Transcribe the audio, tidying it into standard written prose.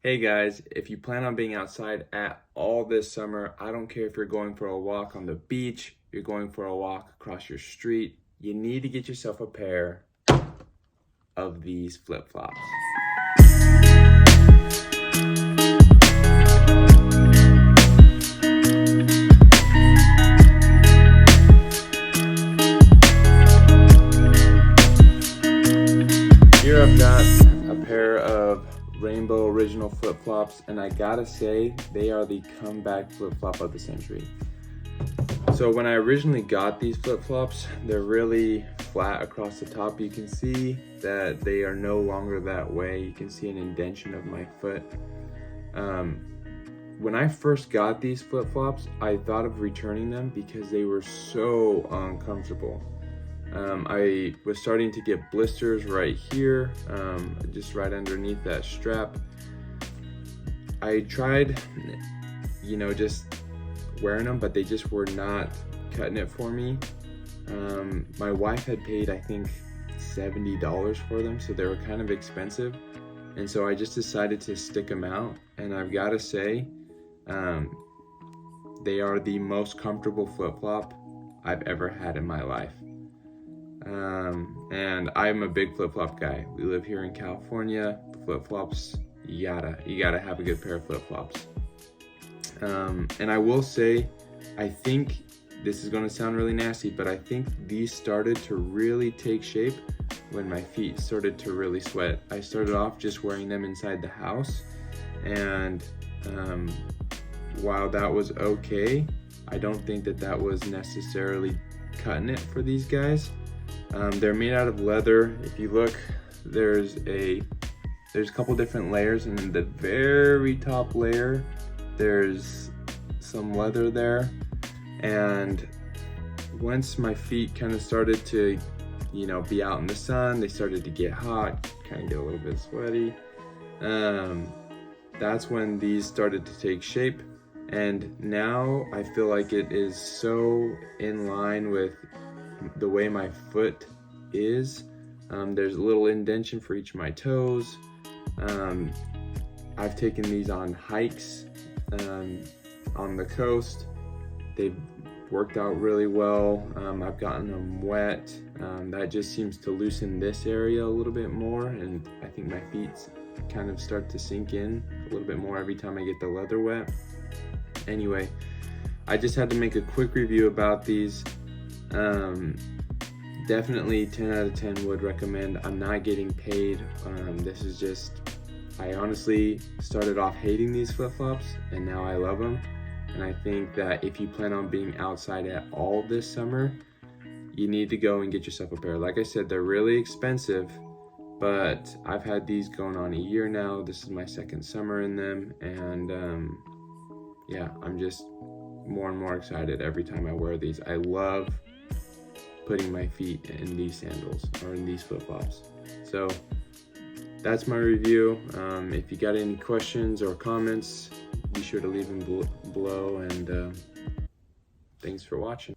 Hey guys, if you plan on being outside at all this summer, I don't care if you're going for a walk on the beach, you're going for a walk across your street, you need to get yourself a pair of these flip-flops. Here I've got a pair of Rainbow Original flip-flops, and I gotta say, they are the comeback flip-flop of the century. So when I originally got these flip-flops, they're really flat across the top. You can see that they are no longer that way. You can see an indentation of my foot. When I first got these flip-flops, I thought of returning them because they were so uncomfortable. I was starting to get blisters right here, just right underneath that strap. I tried, just wearing them, but they just were not cutting it for me. My wife had paid, I think, $70 for them, so they were kind of expensive. And so I just decided to stick them out, and I've got to say, they are the most comfortable flip-flop I've ever had in my life. And I'm a big flip-flop guy. We live here in California. Flip-flops, you gotta have a good pair of flip-flops. And I will say, I think this is gonna sound really nasty, but I think these started to really take shape when my feet started to really sweat. I started off just wearing them inside the house, and while that was okay, I don't think that was necessarily cutting it for these guys. They're made out of leather. If you look, there's a couple different layers, and in the very top layer, there's some leather there. And once my feet kind of started to, be out in the sun, they started to get hot, kind of get a little bit sweaty. That's when these started to take shape. And now I feel like it is so in line with the way my foot is. There's a little indentation for each of my toes. I've taken these on hikes on the coast. They've worked out really well. I've gotten them wet. That just seems to loosen this area a little bit more, and I think my feet kind of start to sink in a little bit more every time I get the leather wet. Anyway, I just had to make a quick review about these. Definitely 10 out of 10 would recommend. I'm not getting paid. This is just, I honestly started off hating these flip-flops, and now I love them. And I think that if you plan on being outside at all this summer, you need to go and get yourself a pair. Like I said, they're really expensive, but I've had these going on a year now. This is my second summer in them, and yeah, I'm just more and more excited every time I wear these. I love putting my feet in these sandals or in these flip-flops. So that's my review. If you got any questions or comments, be sure to leave them below, and thanks for watching.